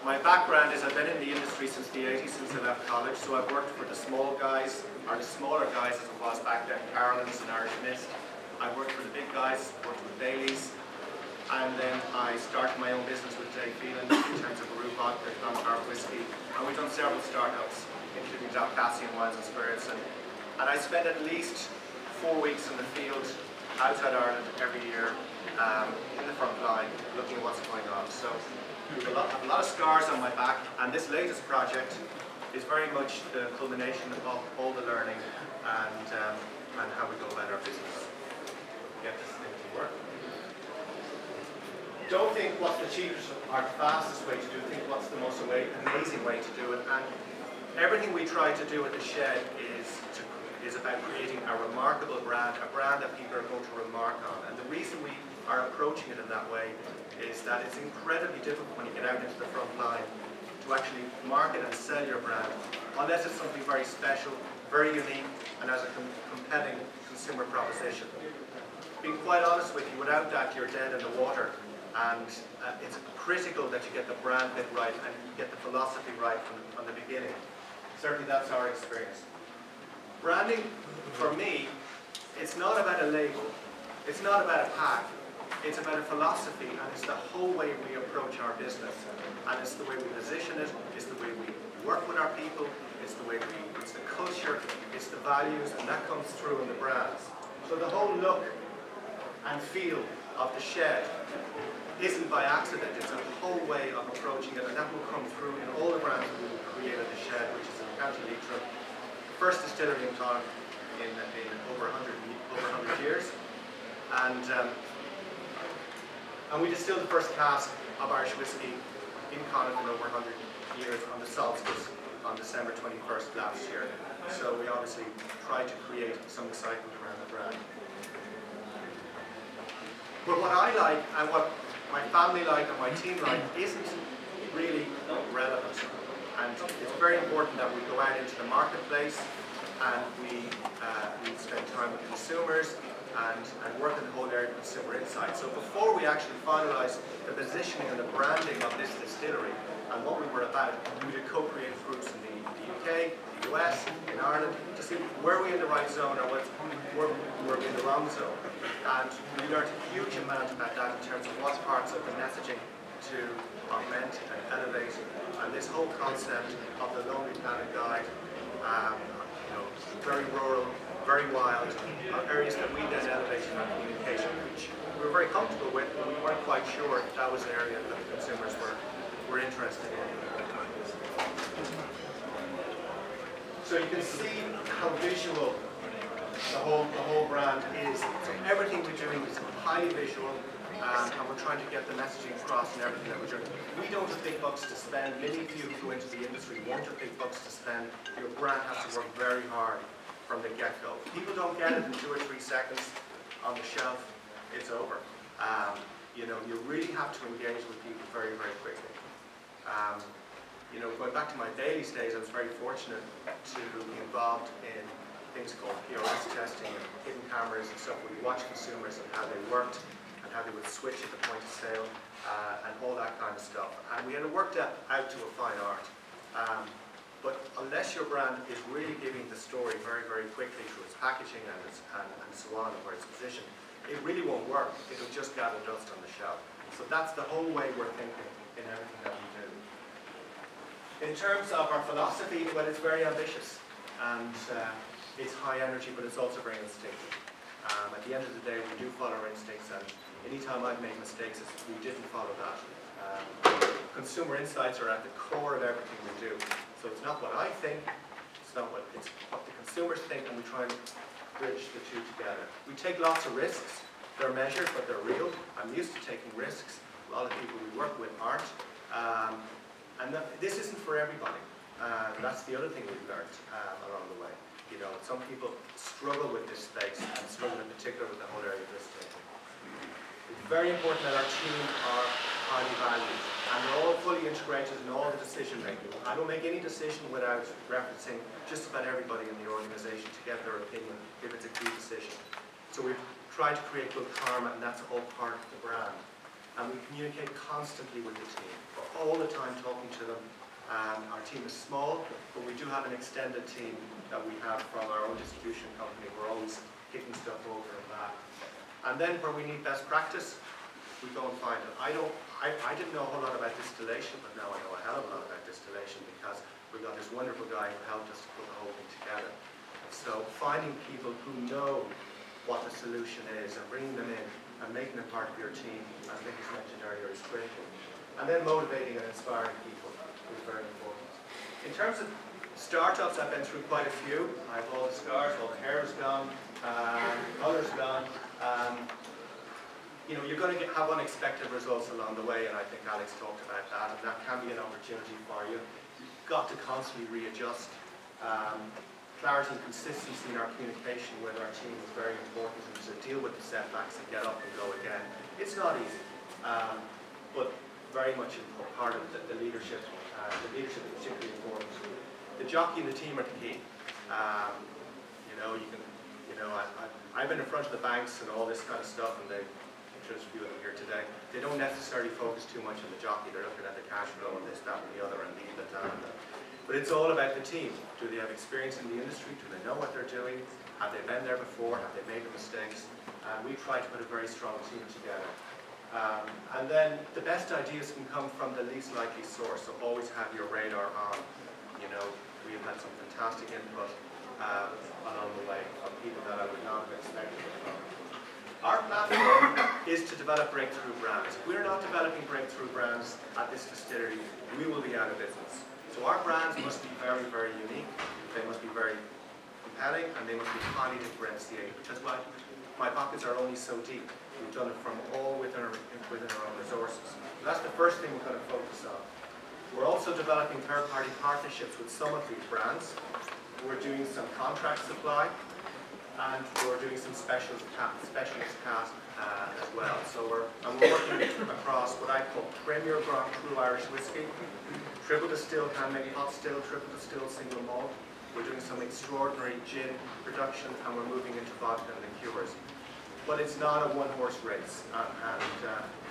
My background is I've been in the industry since the 80s, since I left college, so I've worked for the small guys, or the smaller guys as it was back then, Carolyn's and Irish Mist. I've worked for the big guys, worked with Bailey's, and then I started my own business with Dave Phelan in terms of Baru vodka, Clontarf whiskey, and we've done several startups, including Dalcassian Wines and Spirits, and I spend at least 4 weeks in the field outside Ireland every year, in the front line, looking at what's going on. So I have a lot of scars on my back, and this latest project is very much the culmination of all the learning and how we go about our business. Get this thing to work. Don't think what's the cheapest or fastest way to do it, think what's the most amazing way to do it. And everything we try to do at the shed is about creating a remarkable brand, a brand that people are going to remark on. And the reason we are approaching it in that way is that it's incredibly difficult when you get out into the front line to actually market and sell your brand, unless it's something very special, very unique, and has a compelling consumer proposition. Being quite honest with you, without that you're dead in the water, and it's critical that you get the brand bit right and you get the philosophy right from the beginning. Certainly that's our experience. Branding, for me, it's not about a label, it's not about a pack, it's about a philosophy, and it's the whole way we approach our business. And it's the way we position it, it's the way we work with our people, it's the culture, it's the values, and that comes through in the brands. So the whole look and feel of the shed isn't by accident, it's a whole way of approaching it, and that will come through in all the brands we will create at the shed, which is in County Leitrim. First distillery in Connacht in over 100 years, and we distilled the first cask of Irish whiskey in Connacht in over 100 years on the solstice on December 21st last year. So we obviously tried to create some excitement around the brand. But what I like and what my family like and my team like isn't really relevant. And it's very important that we go out into the marketplace and we spend time with consumers and work in the whole area of consumer insight. So before we actually finalise the positioning and the branding of this distillery and what we were about, we did co-creative groups in the UK, the US, in Ireland, to see were we in the right zone or were we in the wrong zone. And we learned a huge amount about that in terms of what parts of the messaging to augment and elevate, and this whole concept of the Lonely Planet Guide, very rural, very wild, areas that we then elevated in our communication, which we were very comfortable with, but we weren't quite sure if that was an area that the consumers were interested in. So you can see how visual the whole brand is. So everything we're doing is highly visual, and we're trying to get the messaging across in everything that we're doing. We don't have big bucks to spend. Many of you who go into the industry won't have big bucks to spend. Your brand has to work very hard from the get-go. People don't get it in 2 or 3 seconds on the shelf. It's over. You really have to engage with people very, very quickly. Going back to my Bailey's days, I was very fortunate to be involved in things called POS testing and hidden cameras and stuff where you watch consumers and how they worked and how they would switch at the point of sale and all that kind of stuff. And we had it worked out to a fine art. But unless your brand is really giving the story very, very quickly through its packaging and so on, and where it's positioned, it really won't work. It'll just gather dust on the shelf. So that's the whole way we're thinking in everything that we do. In terms of our philosophy, well, it's very ambitious, and it's high energy, but it's also very instinctive. At the end of the day, we do follow our instincts, and anytime I've made mistakes, we didn't follow that. Consumer insights are at the core of everything we do. So it's not what I think, it's what the consumers think, and we try and bridge the two together. We take lots of risks. They're measured, but they're real. I'm used to taking risks. A lot of people we work with aren't. This isn't for everybody. That's the other thing we've learned along the way. Some people struggle with this space, and struggle in particular with the whole area of risk taking. It's very important that our team are highly valued, and they're all fully integrated in all the decision making. I don't make any decision without referencing just about everybody in the organisation to get their opinion if it's a key decision. So we've tried to create good karma, and that's all part of the brand. And we communicate constantly with the team. We're all the time talking to them. Our team is small, but we do have an extended team that we have from our own distribution company. We're always kicking stuff over and back. And then where we need best practice, we go and find it. I didn't know a whole lot about distillation, but now I know a hell of a lot about distillation because we've got this wonderful guy who helped us to put the whole thing together. So finding people who know what the solution is and bringing them in and making them part of your team, as Nick has mentioned earlier, is critical. And then motivating and inspiring people is very important. In terms of startups, I've been through quite a few. I have all the scars, all the hair is gone, colour's gone. You know, you're going to have unexpected results along the way, and I think Alex talked about that, and that can be an opportunity for you. You've got to constantly readjust. Clarity and consistency in our communication with our team is very important, and to deal with the setbacks and get up and go again. It's not easy, but very much part of the leadership. The leadership is particularly important. The jockey and the team are the key. You know, I've been in front of the banks and all this kind of stuff, and there's a few of them here today. They don't necessarily focus too much on the jockey. They're looking at the cash flow and this, that, and the other, and leave it down. But it's all about the team. Do they have experience in the industry? Do they know what they're doing? Have they been there before? Have they made the mistakes? We try to put a very strong team together. And then the best ideas can come from the least likely source, so always have your radar on. You know, we've had some fantastic input along the way from people that I would not have expected from. Our platform is to develop breakthrough brands. If we're not developing breakthrough brands at this distillery, we will be out of business. So our brands must be very, very unique. They must be very compelling, and they must be highly differentiated, because my pockets are only so deep. We've done it from all within our own resources. So that's the first thing we're going to focus on. We're also developing third-party partnerships with some of these brands. We're doing some contract supply, and we're doing some specialist cast as well. So we're working across what I call Premier Grand Cru Irish Whiskey, triple distilled, handmade pot still, triple distilled single malt. We're doing some extraordinary gin production, and we're moving into vodka and liqueurs. But it's not a one-horse race.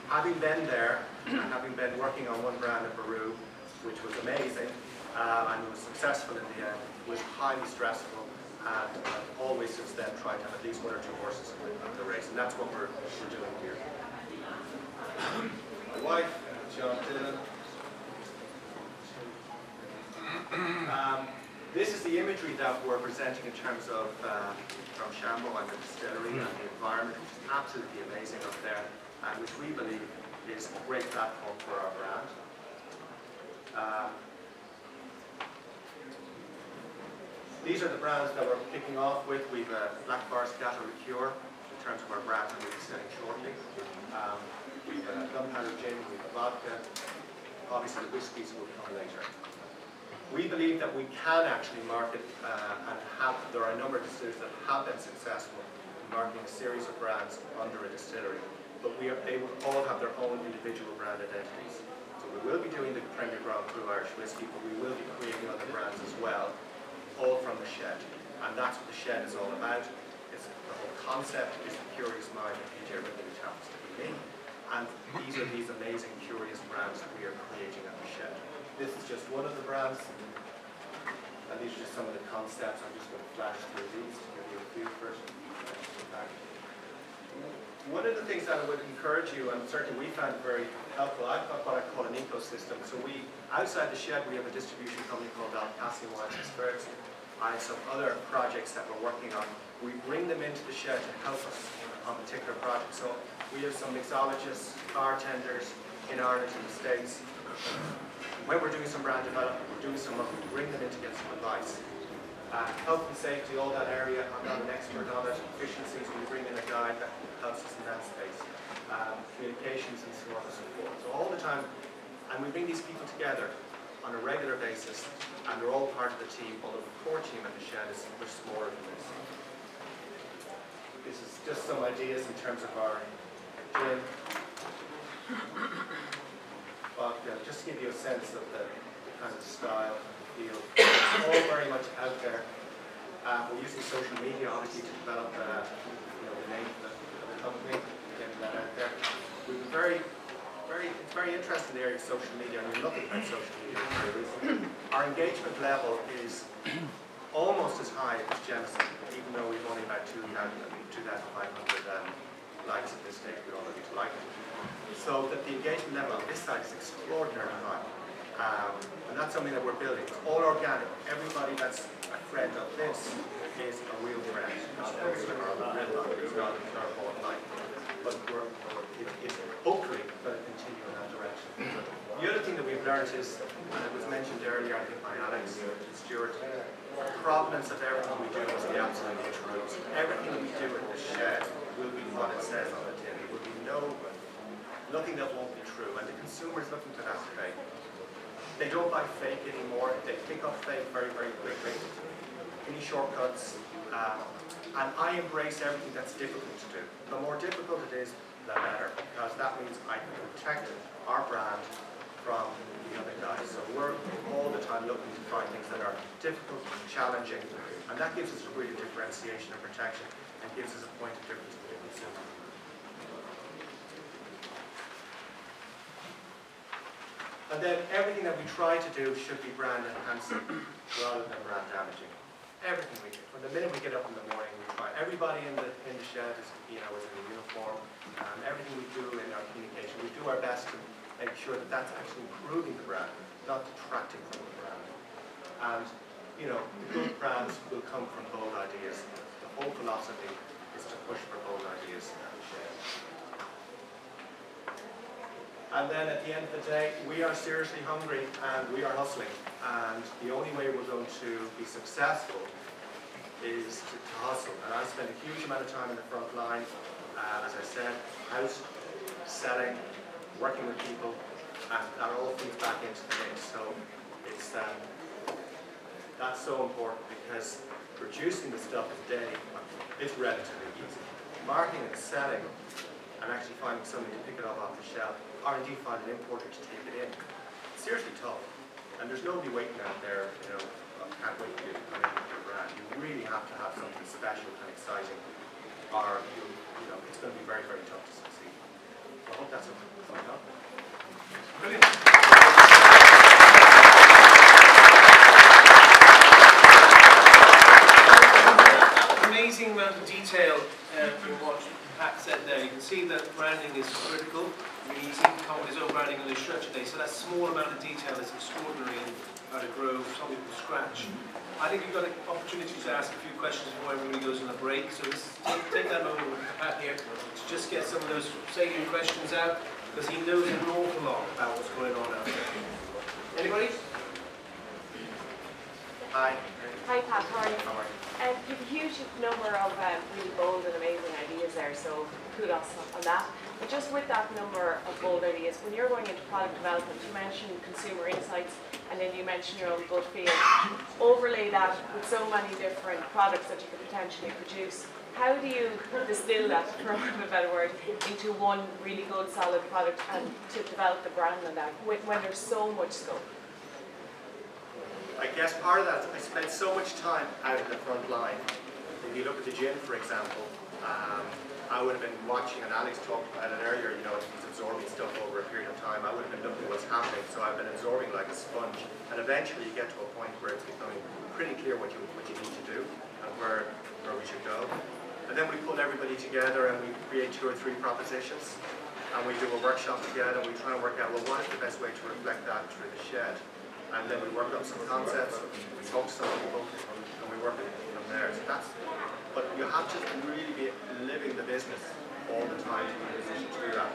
Having been there, and having been working on one brand in Peru, which was amazing, and was successful in the end, was highly stressful. And always since then tried to have at least one or two horses in the race, and that's what we're doing here. My wife, John Dillon. This is the imagery that we're presenting in terms of from Shambo and the distillery and the environment, which is absolutely amazing up there, and which we believe is a great platform for our brand. These are the brands that we're kicking off with. We've Black Forest Gato Liqueur in terms of our brands that we'll be selling shortly. We've Gunpowder Gin, we've vodka. Obviously the whiskies will come later. We believe that we can actually market and there are a number of distilleries that have been successful in marketing a series of brands under a distillery, but they will all have their own individual brand identities. So we will be doing the Premier Grand Cru Irish Whiskey, but we will be creating other brands as well, all from the shed. And that's what the shed is all about. It's the whole concept is the curious mind of PJ Rigney, which happens to be me. And these are these amazing curious brands that we are creating at the shed. This is just one of the brands, and these are just some of the concepts. I'm just going to flash through these to give you a feel first. One of the things that I would encourage you, and certainly we found very helpful, I've got what I call an ecosystem. So outside the shed, we have a distribution company called Alcacian Wines and Spirits. I have some other projects that we're working on. We bring them into the shed to help us on particular projects. So we have some mixologists, bartenders in Ireland and the States. When we're doing some brand development, we're doing some work, we bring them in to get some advice. Health and safety, all that area, I'm not an expert on it. Efficiencies, we bring in a guide that helps us in that space. Communications and so on and so forth. So all the time, and we bring these people together on a regular basis, and they're all part of the team, although the core team at the shed is much smaller than this. This is just some ideas in terms of our gin. But just to give you a sense of the kind of style and feel, it's all very much out there. We're using social media obviously to develop the name of the company, getting that out there. We've been very it's very interesting in the area of social media. I mean, looking at social media very recently, our engagement level is almost as high as Genesis, even though we've only about 2,500 likes at this stage. We don't know who's liking it. So that the engagement level on this side is extraordinarily high. And that's something that we're building. It's all organic. Everybody that's a friend of this is a real friend. It's not a bought like. But it's hopefully going to continue in that direction. The other thing that we've learned is, and it was mentioned earlier, I think by Alex Stewart, the provenance of everything we do must be absolutely true. Everything that we do in the shed will be what it says on the tin. There will be nothing that won't be true. And the consumer is looking for that today. They don't buy fake anymore. They pick up fake very, very quickly. Any shortcuts. And I embrace everything that's difficult to do. The more difficult it is, the better. Because that means I can protect our brand from the other guys. So we're all the time looking to find things that are difficult, challenging. And that gives us a real differentiation and protection and gives us a point of difference to the consumer. And then everything that we try to do should be brand enhancing rather than brand damaging. Everything we do. From the minute we get up in the morning, we try. Everybody in the shed is, is in a uniform. Everything we do in our communication, we do our best to make sure that that's actually improving the brand, not detracting from the brand. And the good brands will come from bold ideas. The whole philosophy is to push for bold ideas in the shed. And then at the end of the day, we are seriously hungry and we are hustling. And the only way we're going to be successful is to hustle. And I spend a huge amount of time in the front line, as I said, out, selling, working with people, and that all feeds back into the mix. So it's that's so important because producing the stuff today is relatively easy. Marketing and selling and actually finding somebody to pick it up off the shelf, or indeed find an importer to take it in. It's seriously tough. And there's nobody waiting out there, can't wait for you to come in with your brand. You really have to have something special and exciting, or it's going to be very, very tough to succeed. So I hope that's something up. Brilliant. Amazing amount of detail in what Pat said there. You can see that branding is critical. Really easy to come with his own branding on his shirt today. So that small amount of detail is extraordinary in how to grow something from scratch. I think you've got an opportunity to ask a few questions before everybody goes on a break. So let's take that moment with Pat here to just get some of those salient questions out, because he knows an awful lot about what's going on out there. Anybody? Hi. Hi Pat, how are you? How are you? You have a huge number of really bold and amazing ideas there, so kudos on that. But just with that number of bold ideas, when you're going into product development, you mentioned consumer insights and then you mentioned your own gut feel. Overlay that with so many different products that you could potentially produce. How do you distill that, for want of a better word, into one really good solid product and to develop the brand on that when there's so much scope? I guess part of that, I spent so much time out in the front line. If you look at the gym, for example, I would have been watching, and Alex talked about it earlier, he's absorbing stuff over a period of time. I would have been looking at what's happening, so I've been absorbing like a sponge. And eventually you get to a point where it's becoming pretty clear what you need to do and where we should go. And then we pull everybody together and we create 2 or 3 propositions. And we do a workshop together and we try and work out, well, what is the best way to reflect that through the shed? And then we work up some concepts, we talk to some people, and we work it from there. So but you have to really be living the business all the time to be in a position to do that.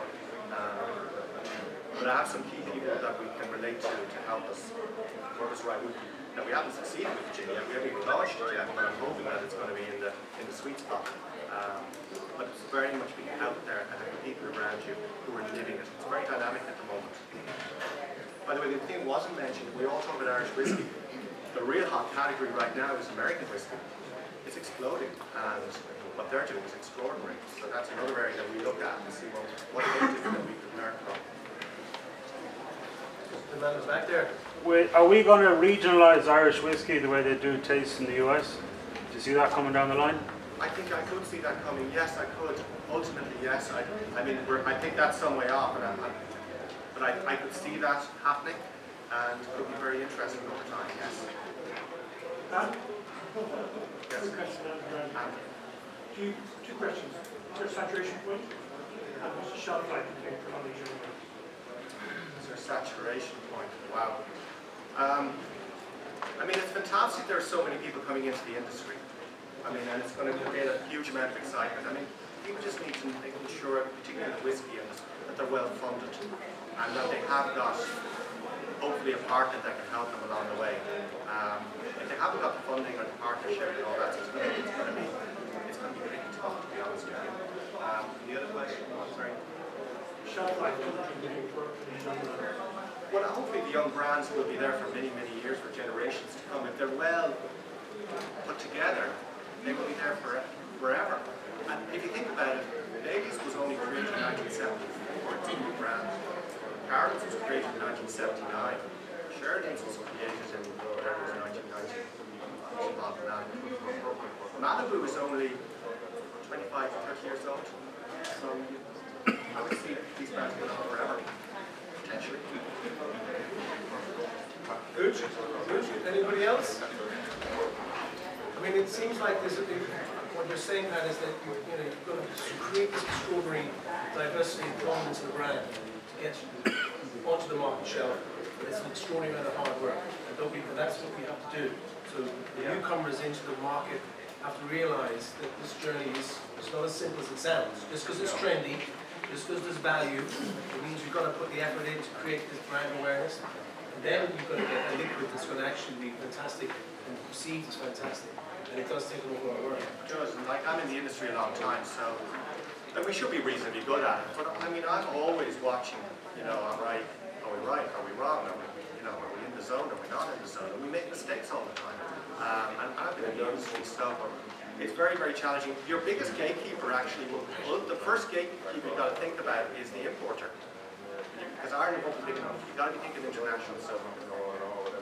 But I have some key people that we can relate to help us work us right. Now we haven't succeeded with Virginia, we haven't even launched it yet, but I'm hoping that it's going to be in the sweet spot. But it's very much being out there and having people around you who are living it. It's very dynamic at the moment. By the way, the thing wasn't mentioned, we all talk about Irish whiskey. The real hot category right now is American whiskey. It's exploding, and what they're doing is extraordinary. So that's another area that we look at and see what they do that we can learn from. The man is back there. Are we going to regionalise Irish whiskey the way they do taste in the US? Do you see that coming down the line? I think I could see that coming. Yes, I could. Ultimately, yes. I think that's some way off, and But I could see that happening, and it could be very interesting over time, yes. Yes. Yes. Two questions. Is there a saturation point? And what's the shelf life you think for all these young men? Is there a saturation point? Wow. I mean, it's fantastic there are so many people coming into the industry. I mean, and it's going to create a huge amount of excitement. I mean, people just need to make sure, particularly in the whiskey industry, that they're well funded and that they have got, hopefully, a partner that can help them along the way. If they haven't got the funding or the partnership and all that, it's going to be really tough, to be honest with you. The other question was, sorry. Shelf life, what are you looking for these young men? Well, hopefully the young brands will be there for many, many years, for generations to come. If they're well put together, they will be there forever. And if you think about it, Bailey's was only created in 1974, it's a new brand. Carol's was created in 1979. Sheridan's was created in whatever it was, 1990. Malibu is only 25 to 30 years old. So I would see these brands going on forever, potentially. Good. Anybody else? I mean, it seems like there's what you're saying, Pat, is that you've got to create this extraordinary diversity and prominence of the brand to get onto the market shelf. It's an extraordinary amount of hard work, and that's what we have to do. So the newcomers into the market have to realise that this journey is not as simple as it sounds. Just because it's trendy, just because there's value, it means you've got to put the effort in to create this brand awareness. And then you've got to get a liquid that's going to actually be fantastic and perceived as fantastic. And it does take a lot of work. It does, and like I'm in the industry a long time, so like, we should be reasonably good at it. But I mean, I'm always watching, are we right, are we wrong, are we in the zone, are we not in the zone? And we make mistakes all the time. And I've been in the industry, so it's very, very challenging. Your biggest gatekeeper actually, the first gatekeeper you've got to think about is the importer. Because Ireland won't be big enough. You've got to be thinking international. So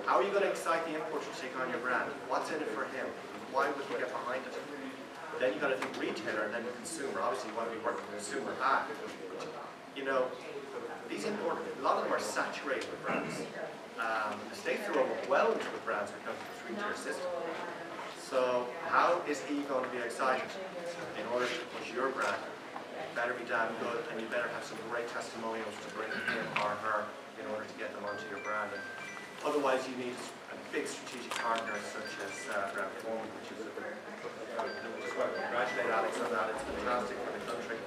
how are you going to excite the importer to take on your brand? What's in it for him? Why would he get behind it? Then you've got to think retailer and then the consumer. Obviously, you want to be working the consumer back. These importers, a lot of them are saturated with brands. The States are overwhelmed with brands when it comes to the three-tier system. So how is he going to be excited in order to push your brand? You better be damn good, and you better have some great testimonials to bring him or her in order to get them onto your brand. And otherwise, you need a big strategic partner such as Rigney, which is I just want to congratulate Alex on that. It's fantastic for the country,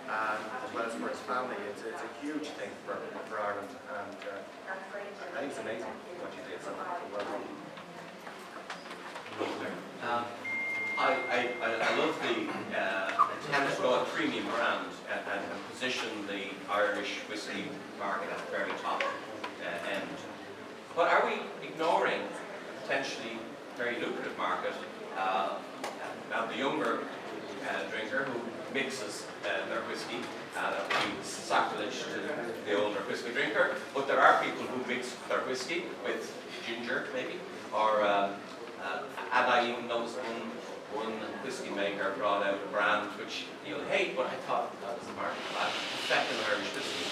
as well as for his family. It's a huge thing for Ireland, and I think it's amazing what you did. So well done. I love the attempt to go a premium brand and position the Irish whiskey market at the very top end. But are we ignoring a potentially very lucrative market? Now the younger drinker who mixes their whiskey, that would be sacrilege to the older whiskey drinker, but there are people who mix their whiskey with ginger maybe, or and I even noticed one whiskey maker brought out a brand which you'll hate, but I thought that was the market for that, effective Irish whiskey.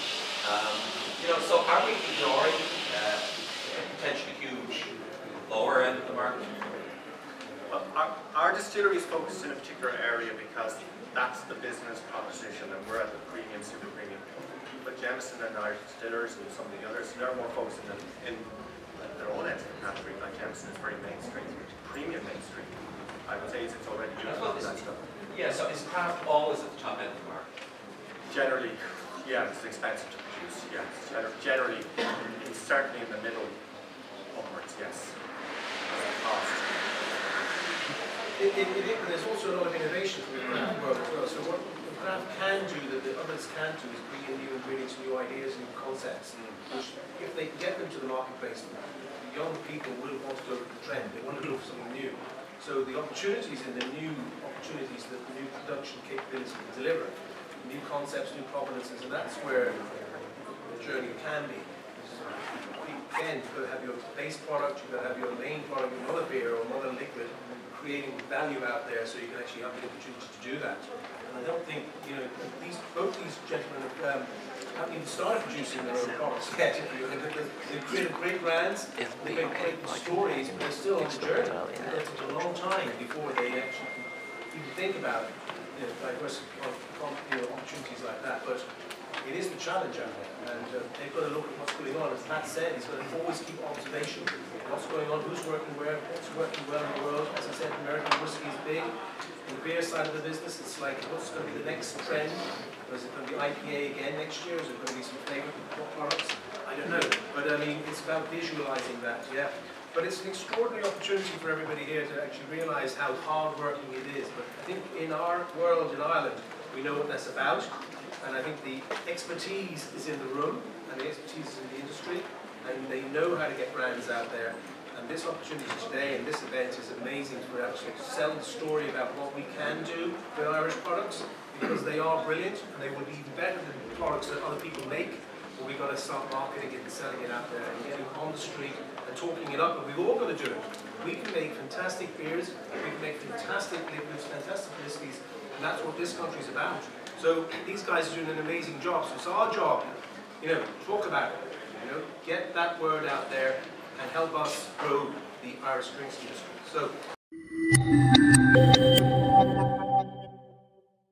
So are we ignoring a potentially huge lower end of the market? Well, our distillery is focused in a particular area because that's the business proposition, and we're at the premium, super premium. But Jameson and Irish distillers and some of the others, they're more focused in their own end of the category. Like Jameson is very mainstream, premium mainstream. I would say it's already doing that stuff. Yeah, so is craft always at the top end of the market? Generally, yeah, it's expensive to produce. Yeah, generally, it's certainly in the middle upwards. Yes, cost. There's also a lot of innovation from the craft world as well. So what the craft can do that the others can't do is bring in new ingredients, new ideas, new concepts. Which, if they can get them to the marketplace, the young people will want to go with the trend. They want to go for something new. So the opportunities and the new opportunities that the new production capabilities can deliver, new concepts, new provenances, and that's where the journey can be. again, you've got to have your base product, you've got to have your main product, your mother beer or mother liquid, creating value out there so you can actually have the opportunity to do that. And I don't think, you know, both these gentlemen haven't even started producing their own products yet. They've created great brands, they've got great stories, but they're still on the journey. It takes a long time before they actually even think about, you know, diverse opportunities like that. But it is the challenge out there, and they've got to look at what's going on. As Pat said, he's got to always keep observation. What's going on, who's working where, what's working well in the world. As I said, American whiskey is big. On the beer side of the business, it's like, what's going to be the next trend? Is it going to be IPA again next year? Is it going to be some flavor products? I don't know. But I mean, it's about visualizing that, yeah. But it's an extraordinary opportunity for everybody here to actually realize how hard working it is. But I think in our world in Ireland, we know what that's about. And I think the expertise is in the room, and the expertise is in the industry, and they know how to get brands out there. And this opportunity today and this event is amazing for us to sell the story about what we can do with Irish products, because they are brilliant, and they will be even better than products that other people make. But we've got to start marketing it and selling it out there and getting on the street and talking it up, and we've all got to do it. We can make fantastic beers, we can make fantastic liquids, fantastic whiskies, and that's what this country's about. So these guys are doing an amazing job. So it's our job, you know, talk about it, you know, get that word out there and help us grow the Irish drinks industry. So